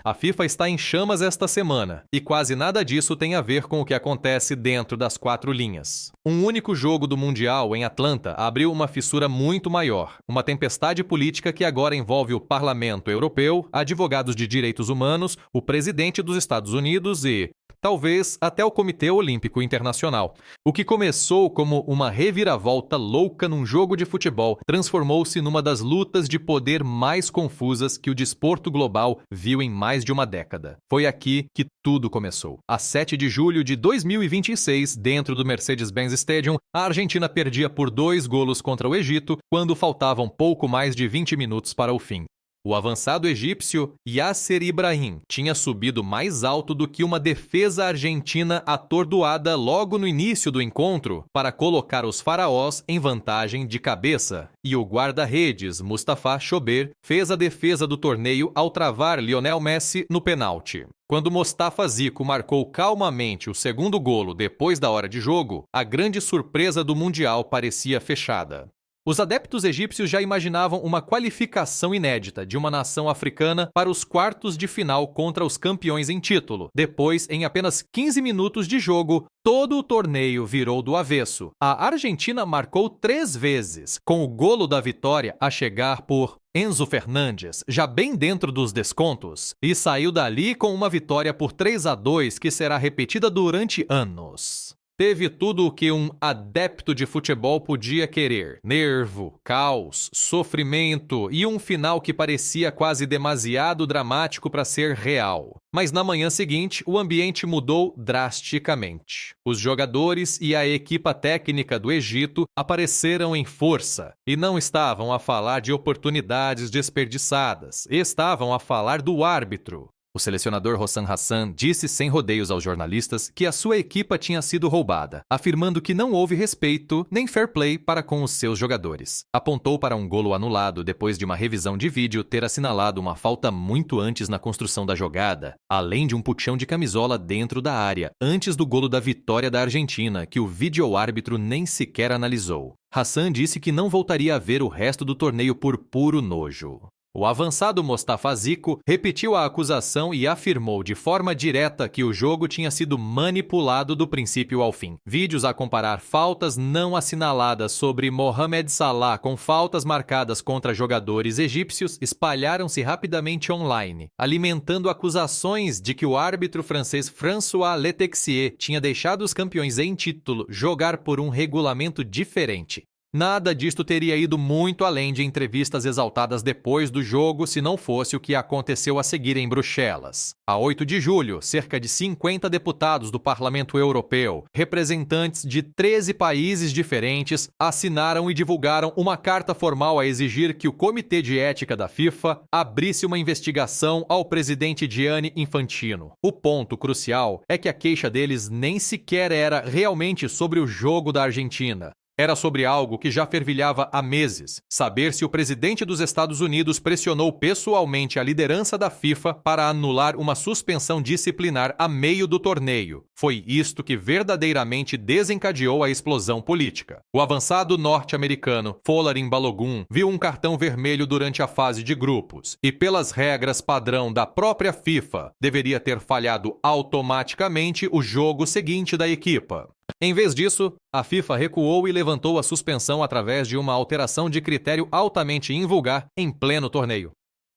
A FIFA está em chamas esta semana, e quase nada disso tem a ver com o que acontece dentro das quatro linhas. Um único jogo do Mundial em Atlanta abriu uma fissura muito maior, uma tempestade política que agora envolve o Parlamento Europeu, advogados de direitos humanos, o presidente dos Estados Unidos e, talvez, até o Comitê Olímpico Internacional. O que começou como uma reviravolta louca num jogo de futebol transformou-se numa das lutas de poder mais confusas que o desporto global viu em mais de uma década. Foi aqui que tudo começou. A 7 de julho de 2026, dentro do Mercedes-Benz Stadium, a Argentina perdia por 2 gols contra o Egito quando faltavam pouco mais de 20 minutos para o fim. O avançado egípcio Yasser Ibrahim tinha subido mais alto do que uma defesa argentina atordoada logo no início do encontro para colocar os faraós em vantagem de cabeça. E o guarda-redes Mustafa Chober fez a defesa do torneio ao travar Lionel Messi no pênalti. Quando Mostafa Zico marcou calmamente o segundo golo depois da hora de jogo, a grande surpresa do Mundial parecia fechada. Os adeptos egípcios já imaginavam uma qualificação inédita de uma nação africana para os quartos de final contra os campeões em título. Depois, em apenas 15 minutos de jogo, todo o torneio virou do avesso. A Argentina marcou 3 vezes, com o golo da vitória a chegar por Enzo Fernandes, já bem dentro dos descontos, e saiu dali com uma vitória por 3-2 que será repetida durante anos. Teve tudo o que um adepto de futebol podia querer: nervo, caos, sofrimento e um final que parecia quase demasiado dramático para ser real. Mas na manhã seguinte, o ambiente mudou drasticamente. Os jogadores e a equipa técnica do Egito apareceram em força e não estavam a falar de oportunidades desperdiçadas, estavam a falar do árbitro. O selecionador Hossam Hassan disse sem rodeios aos jornalistas que a sua equipa tinha sido roubada, afirmando que não houve respeito nem fair play para com os seus jogadores. Apontou para um golo anulado depois de uma revisão de vídeo ter assinalado uma falta muito antes na construção da jogada, além de um puxão de camisola dentro da área, antes do golo da vitória da Argentina, que o vídeo-árbitro nem sequer analisou. Hassan disse que não voltaria a ver o resto do torneio por puro nojo. O avançado Mostafa Zico repetiu a acusação e afirmou de forma direta que o jogo tinha sido manipulado do princípio ao fim. Vídeos a comparar faltas não assinaladas sobre Mohamed Salah com faltas marcadas contra jogadores egípcios espalharam-se rapidamente online, alimentando acusações de que o árbitro francês François Letexier tinha deixado os campeões em título jogar por um regulamento diferente. Nada disto teria ido muito além de entrevistas exaltadas depois do jogo se não fosse o que aconteceu a seguir em Bruxelas. A 8 de julho, cerca de 50 deputados do Parlamento Europeu, representantes de 13 países diferentes, assinaram e divulgaram uma carta formal a exigir que o Comitê de Ética da FIFA abrisse uma investigação ao presidente Gianni Infantino. O ponto crucial é que a queixa deles nem sequer era realmente sobre o jogo da Argentina. Era sobre algo que já fervilhava há meses: saber se o presidente dos Estados Unidos pressionou pessoalmente a liderança da FIFA para anular uma suspensão disciplinar a meio do torneio. Foi isto que verdadeiramente desencadeou a explosão política. O avançado norte-americano Folarin Balogun viu um cartão vermelho durante a fase de grupos e, pelas regras padrão da própria FIFA, deveria ter falhado automaticamente o jogo seguinte da equipa. Em vez disso, a FIFA recuou e levantou a suspensão através de uma alteração de critério altamente invulgar em pleno torneio.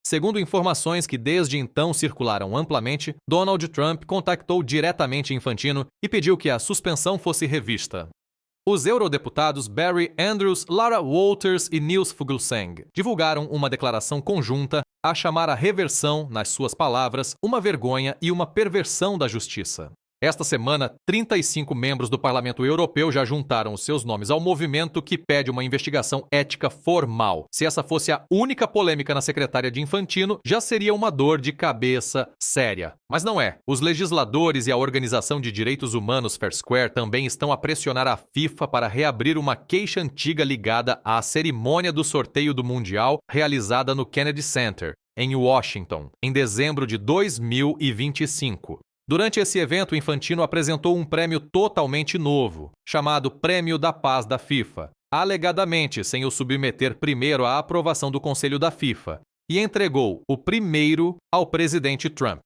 Segundo informações que desde então circularam amplamente, Donald Trump contactou diretamente Infantino e pediu que a suspensão fosse revista. Os eurodeputados Barry Andrews, Lara Walters e Niels Fuglsang divulgaram uma declaração conjunta a chamar a reversão, nas suas palavras, uma vergonha e uma perversão da justiça. Esta semana, 35 membros do Parlamento Europeu já juntaram os seus nomes ao movimento que pede uma investigação ética formal. Se essa fosse a única polêmica na secretária de Infantino, já seria uma dor de cabeça séria. Mas não é. Os legisladores e a Organização de Direitos Humanos Fair Square também estão a pressionar a FIFA para reabrir uma queixa antiga ligada à cerimônia do sorteio do Mundial realizada no Kennedy Center, em Washington, em dezembro de 2025. Durante esse evento, Infantino apresentou um prêmio totalmente novo, chamado Prêmio da Paz da FIFA, alegadamente sem o submeter primeiro à aprovação do Conselho da FIFA. e entregou o primeiro ao presidente Trump.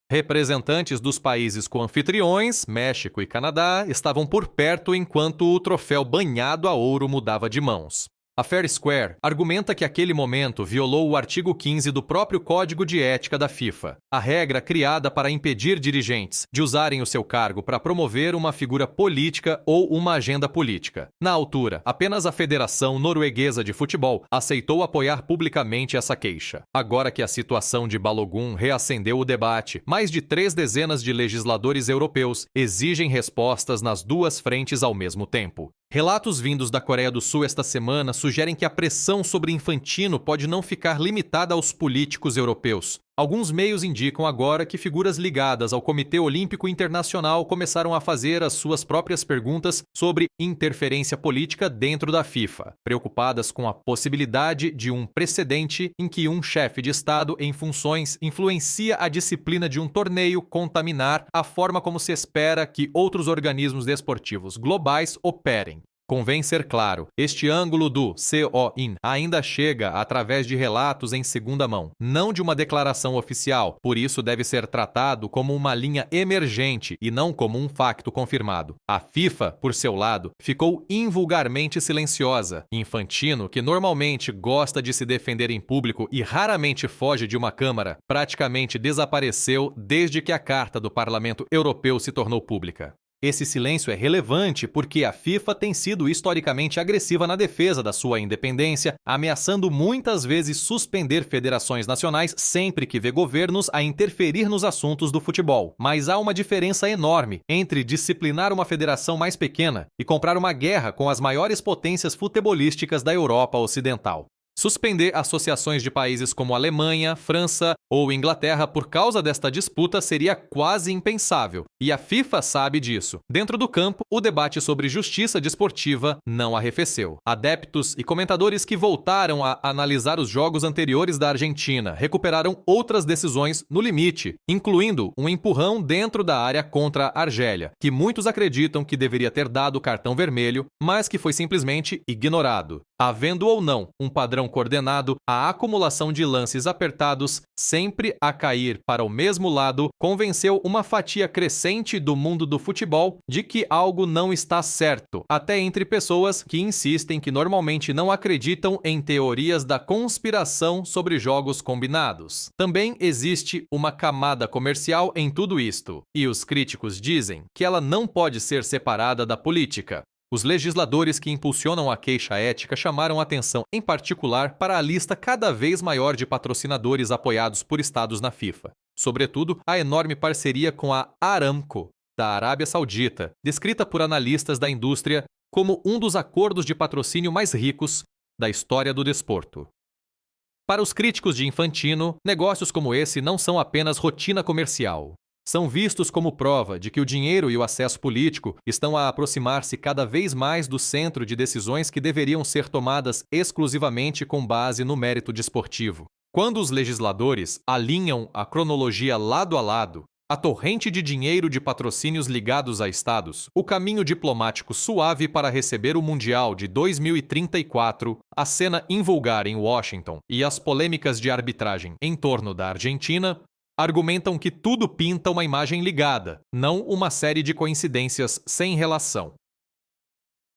Representantes dos países co-anfitriões, México e Canadá, estavam por perto enquanto o troféu banhado a ouro mudava de mãos. A Fair Square argumenta que aquele momento violou o artigo 15 do próprio Código de Ética da FIFA, a regra criada para impedir dirigentes de usarem o seu cargo para promover uma figura política ou uma agenda política. Na altura, apenas a Federação Norueguesa de Futebol aceitou apoiar publicamente essa queixa. Agora que a situação de Balogun reacendeu o debate, mais de 3 dezenas de legisladores europeus exigem respostas nas duas frentes ao mesmo tempo. Relatos vindos da Coreia do Sul esta semana sugerem que a pressão sobre Infantino pode não ficar limitada aos políticos europeus. Alguns meios indicam agora que figuras ligadas ao Comitê Olímpico Internacional começaram a fazer as suas próprias perguntas sobre interferência política dentro da FIFA, preocupadas com a possibilidade de um precedente em que um chefe de Estado em funções influencia a disciplina de um torneio contaminar a forma como se espera que outros organismos desportivos globais operem. Convém ser claro, este ângulo do COIN ainda chega através de relatos em segunda mão, não de uma declaração oficial, por isso deve ser tratado como uma linha emergente e não como um facto confirmado. A FIFA, por seu lado, ficou invulgarmente silenciosa. Infantino, que normalmente gosta de se defender em público e raramente foge de uma câmara, praticamente desapareceu desde que a Carta do Parlamento Europeu se tornou pública. Esse silêncio é relevante porque a FIFA tem sido historicamente agressiva na defesa da sua independência, ameaçando muitas vezes suspender federações nacionais sempre que vê governos a interferir nos assuntos do futebol. Mas há uma diferença enorme entre disciplinar uma federação mais pequena e comprar uma guerra com as maiores potências futebolísticas da Europa Ocidental. Suspender associações de países como Alemanha, França ou Inglaterra por causa desta disputa seria quase impensável, e a FIFA sabe disso. Dentro do campo, o debate sobre justiça desportiva não arrefeceu. Adeptos e comentadores que voltaram a analisar os jogos anteriores da Argentina recuperaram outras decisões no limite, incluindo um empurrão dentro da área contra a Argélia, que muitos acreditam que deveria ter dado cartão vermelho, mas que foi simplesmente ignorado. Havendo ou não um padrão coordenado, a acumulação de lances apertados, sempre a cair para o mesmo lado, convenceu uma fatia crescente do mundo do futebol de que algo não está certo, até entre pessoas que insistem que normalmente não acreditam em teorias da conspiração sobre jogos combinados. Também existe uma camada comercial em tudo isto, e os críticos dizem que ela não pode ser separada da política. Os legisladores que impulsionam a queixa ética chamaram atenção, em particular, para a lista cada vez maior de patrocinadores apoiados por estados na FIFA. Sobretudo, a enorme parceria com a Aramco, da Arábia Saudita, descrita por analistas da indústria como um dos acordos de patrocínio mais ricos da história do desporto. Para os críticos de Infantino, negócios como esse não são apenas rotina comercial. São vistos como prova de que o dinheiro e o acesso político estão a aproximar-se cada vez mais do centro de decisões que deveriam ser tomadas exclusivamente com base no mérito desportivo. Quando os legisladores alinham a cronologia lado a lado, a torrente de dinheiro de patrocínios ligados a estados, o caminho diplomático suave para receber o Mundial de 2034, a cena invulgar em Washington e as polêmicas de arbitragem em torno da Argentina, argumentam que tudo pinta uma imagem ligada, não uma série de coincidências sem relação.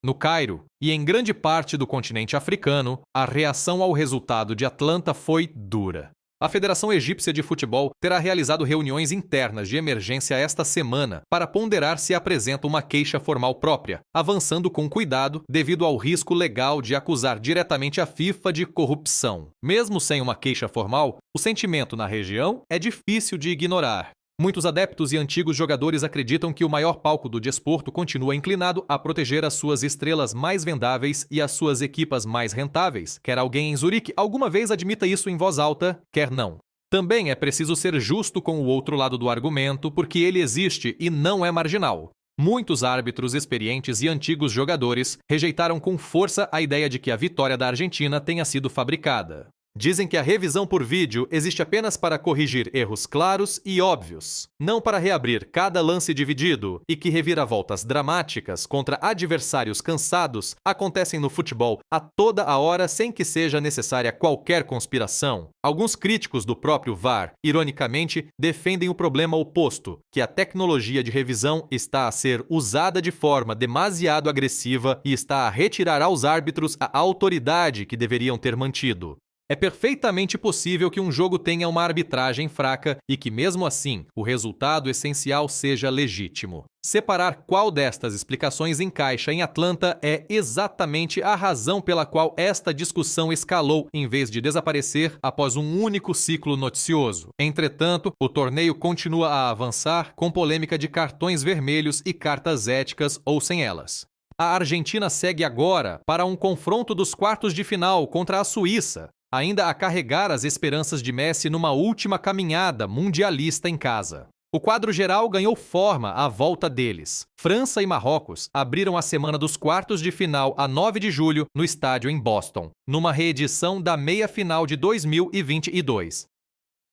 No Cairo, e em grande parte do continente africano, a reação ao resultado de Atlanta foi dura. A Federação Egípcia de Futebol terá realizado reuniões internas de emergência esta semana para ponderar se apresenta uma queixa formal própria, avançando com cuidado devido ao risco legal de acusar diretamente a FIFA de corrupção. Mesmo sem uma queixa formal, o sentimento na região é difícil de ignorar. Muitos adeptos e antigos jogadores acreditam que o maior palco do desporto continua inclinado a proteger as suas estrelas mais vendáveis e as suas equipas mais rentáveis. Quer alguém em Zurique alguma vez admita isso em voz alta, quer não. Também é preciso ser justo com o outro lado do argumento, porque ele existe e não é marginal. Muitos árbitros experientes e antigos jogadores rejeitaram com força a ideia de que a vitória da Argentina tenha sido fabricada. Dizem que a revisão por vídeo existe apenas para corrigir erros claros e óbvios, não para reabrir cada lance dividido, e que reviravoltas dramáticas contra adversários cansados acontecem no futebol a toda a hora sem que seja necessária qualquer conspiração. Alguns críticos do próprio VAR, ironicamente, defendem o problema oposto, que a tecnologia de revisão está a ser usada de forma demasiado agressiva e está a retirar aos árbitros a autoridade que deveriam ter mantido. É perfeitamente possível que um jogo tenha uma arbitragem fraca e que, mesmo assim, o resultado essencial seja legítimo. Separar qual destas explicações encaixa em Atlanta é exatamente a razão pela qual esta discussão escalou em vez de desaparecer após um único ciclo noticioso. Entretanto, o torneio continua a avançar com polêmica de cartões vermelhos e cartas éticas ou sem elas. A Argentina segue agora para um confronto dos quartos de final contra a Suíça, ainda a carregar as esperanças de Messi numa última caminhada mundialista em casa. O quadro geral ganhou forma à volta deles. França e Marrocos abriram a semana dos quartos de final a 9 de julho no estádio em Boston, numa reedição da meia-final de 2022.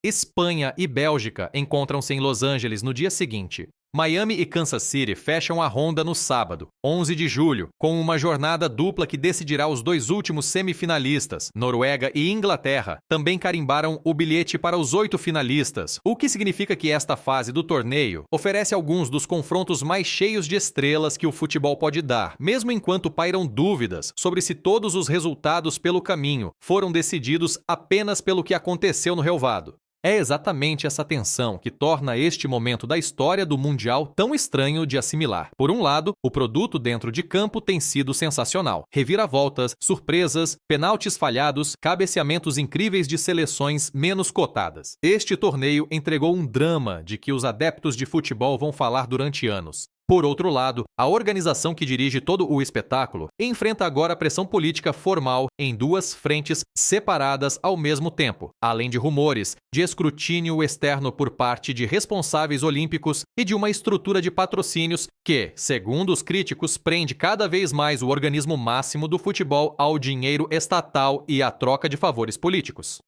Espanha e Bélgica encontram-se em Los Angeles no dia seguinte. Miami e Kansas City fecham a ronda no sábado, 11 de julho, com uma jornada dupla que decidirá os dois últimos semifinalistas. Noruega e Inglaterra também carimbaram o bilhete para os 8 finalistas, o que significa que esta fase do torneio oferece alguns dos confrontos mais cheios de estrelas que o futebol pode dar, mesmo enquanto pairam dúvidas sobre se todos os resultados pelo caminho foram decididos apenas pelo que aconteceu no relvado. É exatamente essa tensão que torna este momento da história do Mundial tão estranho de assimilar. Por um lado, o produto dentro de campo tem sido sensacional. Reviravoltas, surpresas, penaltis falhados, cabeceamentos incríveis de seleções menos cotadas. Este torneio entregou um drama de que os adeptos de futebol vão falar durante anos. Por outro lado, a organização que dirige todo o espetáculo enfrenta agora a pressão política formal em duas frentes separadas ao mesmo tempo, além de rumores de escrutínio externo por parte de responsáveis olímpicos e de uma estrutura de patrocínios que, segundo os críticos, prende cada vez mais o organismo máximo do futebol ao dinheiro estatal e à troca de favores políticos.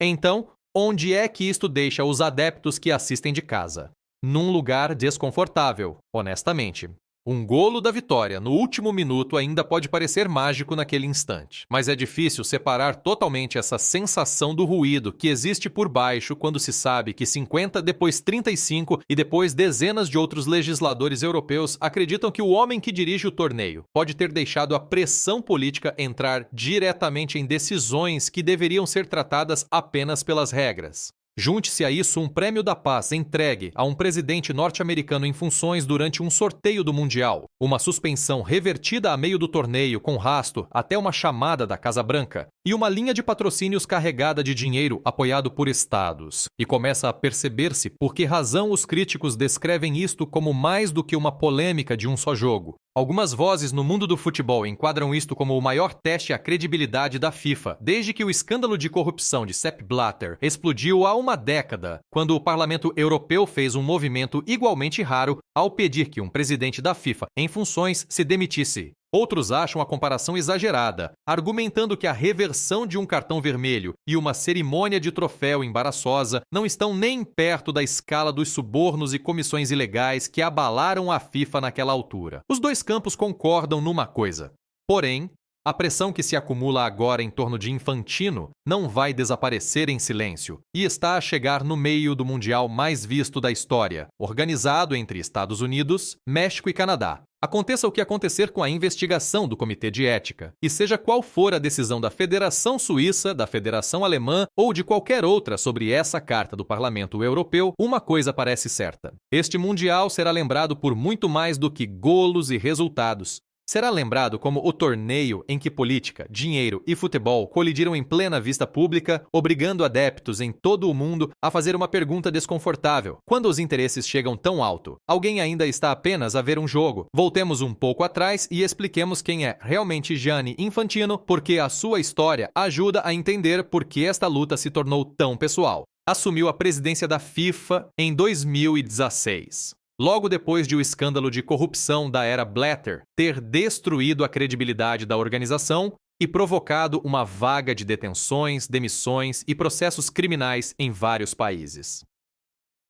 Então, onde é que isto deixa os adeptos que assistem de casa? Num lugar desconfortável, honestamente. Um golo da vitória no último minuto ainda pode parecer mágico naquele instante, mas é difícil separar totalmente essa sensação do ruído que existe por baixo quando se sabe que 50, depois 35 e depois dezenas de outros legisladores europeus acreditam que o homem que dirige o torneio pode ter deixado a pressão política entrar diretamente em decisões que deveriam ser tratadas apenas pelas regras. Junte-se a isso um prêmio da paz entregue a um presidente norte-americano em funções durante um sorteio do Mundial, uma suspensão revertida a meio do torneio com rasto até uma chamada da Casa Branca e uma linha de patrocínios carregada de dinheiro apoiado por estados. E começa a perceber-se por que razão os críticos descrevem isto como mais do que uma polêmica de um só jogo. Algumas vozes no mundo do futebol enquadram isto como o maior teste à credibilidade da FIFA, desde que o escândalo de corrupção de Sepp Blatter explodiu há uma década, quando o Parlamento Europeu fez um movimento igualmente raro ao pedir que um presidente da FIFA em funções se demitisse. Outros acham a comparação exagerada, argumentando que a reversão de um cartão vermelho e uma cerimônia de troféu embaraçosa não estão nem perto da escala dos subornos e comissões ilegais que abalaram a FIFA naquela altura. Os dois campos concordam numa coisa. Porém, a pressão que se acumula agora em torno de Infantino não vai desaparecer em silêncio e está a chegar no meio do Mundial mais visto da história, organizado entre Estados Unidos, México e Canadá. Aconteça o que acontecer com a investigação do Comitê de Ética, e seja qual for a decisão da Federação Suíça, da Federação Alemã ou de qualquer outra sobre essa carta do Parlamento Europeu, uma coisa parece certa. Este Mundial será lembrado por muito mais do que golos e resultados. Será lembrado como o torneio em que política, dinheiro e futebol colidiram em plena vista pública, obrigando adeptos em todo o mundo a fazer uma pergunta desconfortável. Quando os interesses chegam tão alto, alguém ainda está apenas a ver um jogo? Voltemos um pouco atrás e expliquemos quem é realmente Gianni Infantino, porque a sua história ajuda a entender por que esta luta se tornou tão pessoal. Assumiu a presidência da FIFA em 2016. Logo depois de o escândalo de corrupção da era Blatter ter destruído a credibilidade da organização, e provocado uma vaga de detenções, demissões e processos criminais em vários países.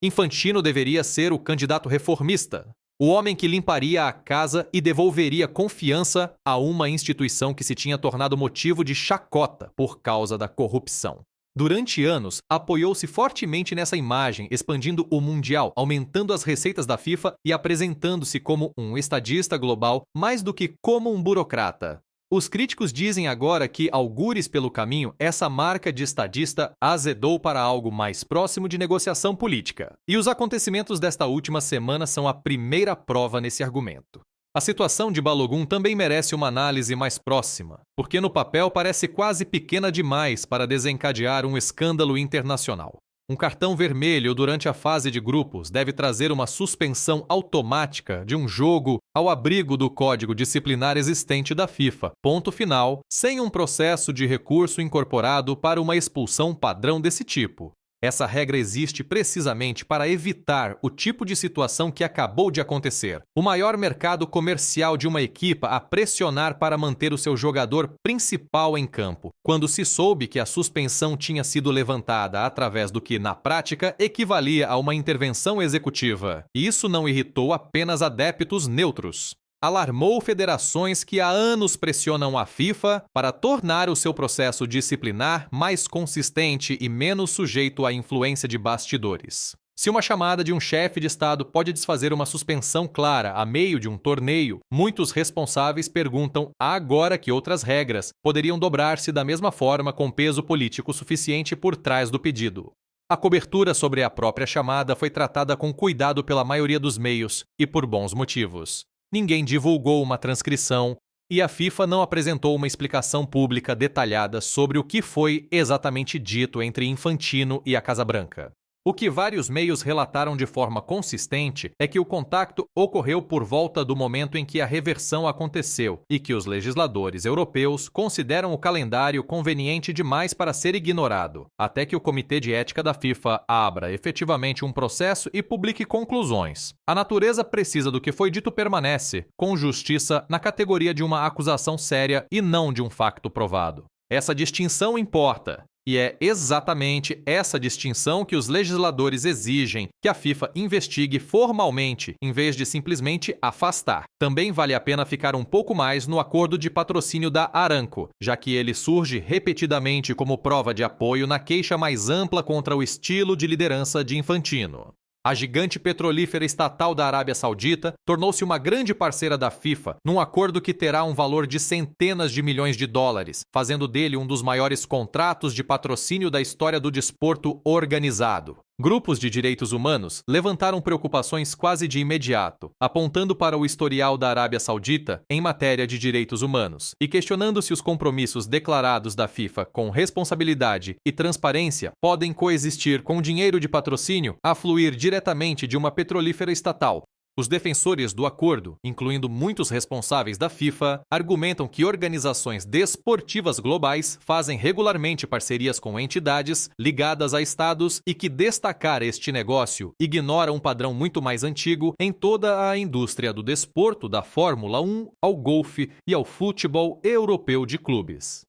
Infantino deveria ser o candidato reformista, o homem que limparia a casa e devolveria confiança a uma instituição que se tinha tornado motivo de chacota por causa da corrupção. Durante anos, apoiou-se fortemente nessa imagem, expandindo o Mundial, aumentando as receitas da FIFA e apresentando-se como um estadista global mais do que como um burocrata. Os críticos dizem agora que, algures pelo caminho, essa marca de estadista azedou para algo mais próximo de negociação política. E os acontecimentos desta última semana são a primeira prova nesse argumento. A situação de Balogun também merece uma análise mais próxima, porque no papel parece quase pequena demais para desencadear um escândalo internacional. Um cartão vermelho durante a fase de grupos deve trazer uma suspensão automática de um jogo ao abrigo do código disciplinar existente da FIFA, ponto final, sem um processo de recurso incorporado para uma expulsão padrão desse tipo. Essa regra existe precisamente para evitar o tipo de situação que acabou de acontecer. O maior mercado comercial de uma equipa a pressionar para manter o seu jogador principal em campo, quando se soube que a suspensão tinha sido levantada através do que, na prática, equivalia a uma intervenção executiva. E isso não irritou apenas adeptos neutros. Alarmou federações que há anos pressionam a FIFA para tornar o seu processo disciplinar mais consistente e menos sujeito à influência de bastidores. Se uma chamada de um chefe de Estado pode desfazer uma suspensão clara a meio de um torneio, muitos responsáveis perguntam agora que outras regras poderiam dobrar-se da mesma forma com peso político suficiente por trás do pedido. A cobertura sobre a própria chamada foi tratada com cuidado pela maioria dos meios e por bons motivos. Ninguém divulgou uma transcrição e a FIFA não apresentou uma explicação pública detalhada sobre o que foi exatamente dito entre Infantino e a Casa Branca. O que vários meios relataram de forma consistente é que o contacto ocorreu por volta do momento em que a reversão aconteceu e que os legisladores europeus consideram o calendário conveniente demais para ser ignorado, até que o Comitê de Ética da FIFA abra efetivamente um processo e publique conclusões. A natureza precisa do que foi dito permanece, com justiça, na categoria de uma acusação séria e não de um facto provado. Essa distinção importa. E é exatamente essa distinção que os legisladores exigem que a FIFA investigue formalmente, em vez de simplesmente afastar. Também vale a pena ficar um pouco mais no acordo de patrocínio da Aramco, já que ele surge repetidamente como prova de apoio na queixa mais ampla contra o estilo de liderança de Infantino. A gigante petrolífera estatal da Arábia Saudita tornou-se uma grande parceira da FIFA num acordo que terá um valor de centenas de milhões de dólares, fazendo dele um dos maiores contratos de patrocínio da história do desporto organizado. Grupos de direitos humanos levantaram preocupações quase de imediato, apontando para o historial da Arábia Saudita em matéria de direitos humanos e questionando se os compromissos declarados da FIFA com responsabilidade e transparência podem coexistir com dinheiro de patrocínio a fluir diretamente de uma petrolífera estatal. Os defensores do acordo, incluindo muitos responsáveis da FIFA, argumentam que organizações desportivas globais fazem regularmente parcerias com entidades ligadas a estados e que destacar este negócio ignora um padrão muito mais antigo em toda a indústria do desporto, da Fórmula 1 ao golfe e ao futebol europeu de clubes.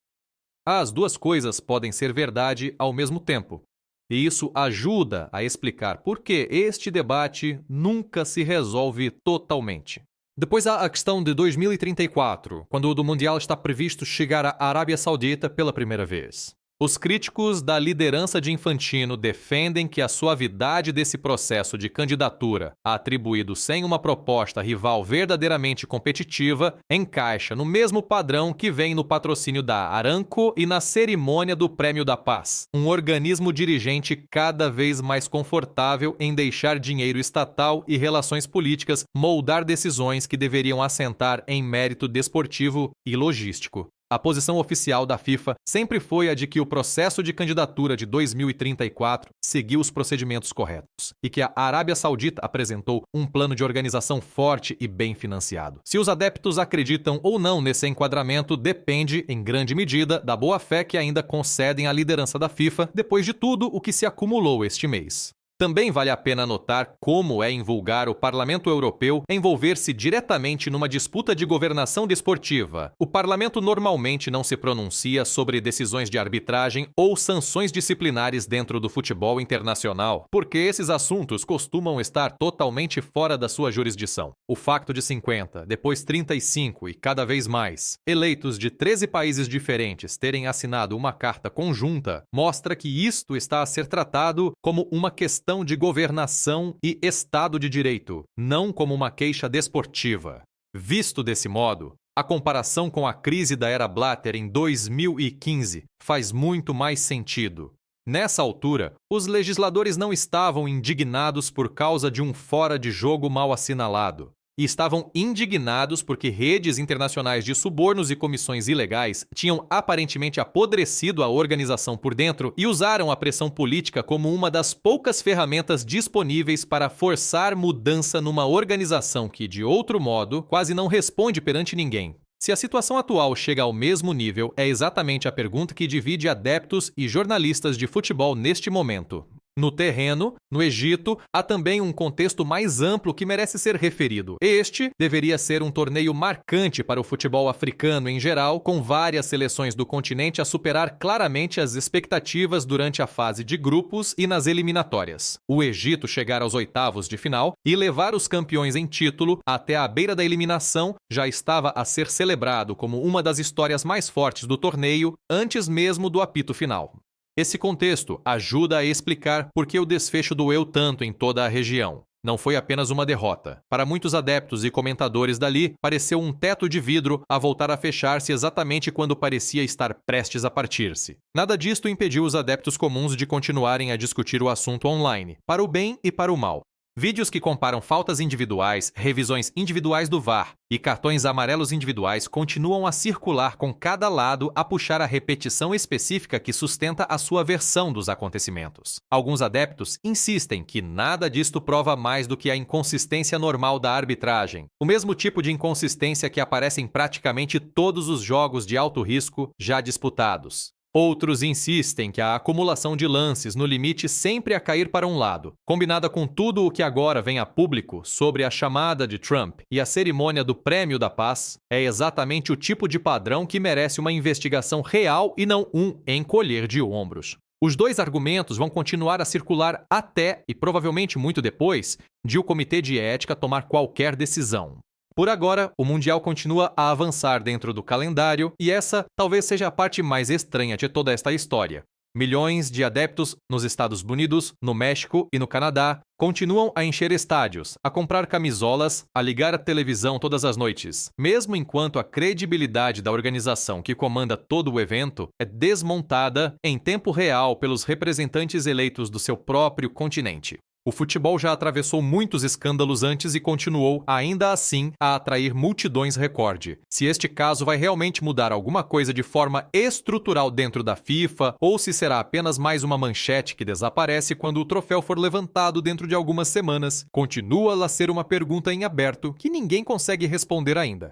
As duas coisas podem ser verdade ao mesmo tempo. E isso ajuda a explicar por que este debate nunca se resolve totalmente. Depois há a questão de 2034, quando o Mundial está previsto chegar à Arábia Saudita pela primeira vez. Os críticos da liderança de Infantino defendem que a suavidade desse processo de candidatura, atribuído sem uma proposta rival verdadeiramente competitiva, encaixa no mesmo padrão que vem no patrocínio da Aramco e na cerimônia do Prêmio da Paz, um organismo dirigente cada vez mais confortável em deixar dinheiro estatal e relações políticas moldar decisões que deveriam assentar em mérito desportivo e logístico. A posição oficial da FIFA sempre foi a de que o processo de candidatura de 2034 seguiu os procedimentos corretos e que a Arábia Saudita apresentou um plano de organização forte e bem financiado. Se os adeptos acreditam ou não nesse enquadramento depende, em grande medida, da boa-fé que ainda concedem à liderança da FIFA depois de tudo o que se acumulou este mês. Também vale a pena notar como é invulgar o Parlamento Europeu envolver-se diretamente numa disputa de governação desportiva. O Parlamento normalmente não se pronuncia sobre decisões de arbitragem ou sanções disciplinares dentro do futebol internacional, porque esses assuntos costumam estar totalmente fora da sua jurisdição. O facto de 50, depois 35 e cada vez mais, eleitos de 13 países diferentes terem assinado uma carta conjunta mostra que isto está a ser tratado como uma questão de governação e Estado de Direito, não como uma queixa desportiva. Visto desse modo, a comparação com a crise da era Blatter em 2015 faz muito mais sentido. Nessa altura, os legisladores não estavam indignados por causa de um fora de jogo mal assinalado. E estavam indignados porque redes internacionais de subornos e comissões ilegais tinham aparentemente apodrecido a organização por dentro e usaram a pressão política como uma das poucas ferramentas disponíveis para forçar mudança numa organização que, de outro modo, quase não responde perante ninguém. Se a situação atual chega ao mesmo nível, é exatamente a pergunta que divide adeptos e jornalistas de futebol neste momento. No terreno, no Egito, há também um contexto mais amplo que merece ser referido. Este deveria ser um torneio marcante para o futebol africano em geral, com várias seleções do continente a superar claramente as expectativas durante a fase de grupos e nas eliminatórias. O Egito chegar aos oitavos de final e levar os campeões em título até a beira da eliminação já estava a ser celebrado como uma das histórias mais fortes do torneio antes mesmo do apito final. Esse contexto ajuda a explicar por que o desfecho doeu tanto em toda a região. Não foi apenas uma derrota. Para muitos adeptos e comentadores dali, pareceu um teto de vidro a voltar a fechar-se exatamente quando parecia estar prestes a partir-se. Nada disto impediu os adeptos comuns de continuarem a discutir o assunto online, para o bem e para o mal. Vídeos que comparam faltas individuais, revisões individuais do VAR e cartões amarelos individuais continuam a circular com cada lado a puxar a repetição específica que sustenta a sua versão dos acontecimentos. Alguns adeptos insistem que nada disto prova mais do que a inconsistência normal da arbitragem, o mesmo tipo de inconsistência que aparece em praticamente todos os jogos de alto risco já disputados. Outros insistem que a acumulação de lances no limite sempre a cair para um lado, combinada com tudo o que agora vem a público sobre a chamada de Trump e a cerimônia do Prêmio da Paz, é exatamente o tipo de padrão que merece uma investigação real e não um encolher de ombros. Os dois argumentos vão continuar a circular até, e provavelmente muito depois, de o Comitê de Ética tomar qualquer decisão. Por agora, o Mundial continua a avançar dentro do calendário e essa talvez seja a parte mais estranha de toda esta história. Milhões de adeptos nos Estados Unidos, no México e no Canadá continuam a encher estádios, a comprar camisolas, a ligar a televisão todas as noites, mesmo enquanto a credibilidade da organização que comanda todo o evento é desmontada em tempo real pelos representantes eleitos do seu próprio continente. O futebol já atravessou muitos escândalos antes e continuou, ainda assim, a atrair multidões recorde. Se este caso vai realmente mudar alguma coisa de forma estrutural dentro da FIFA, ou se será apenas mais uma manchete que desaparece quando o troféu for levantado dentro de algumas semanas, continua a ser uma pergunta em aberto que ninguém consegue responder ainda.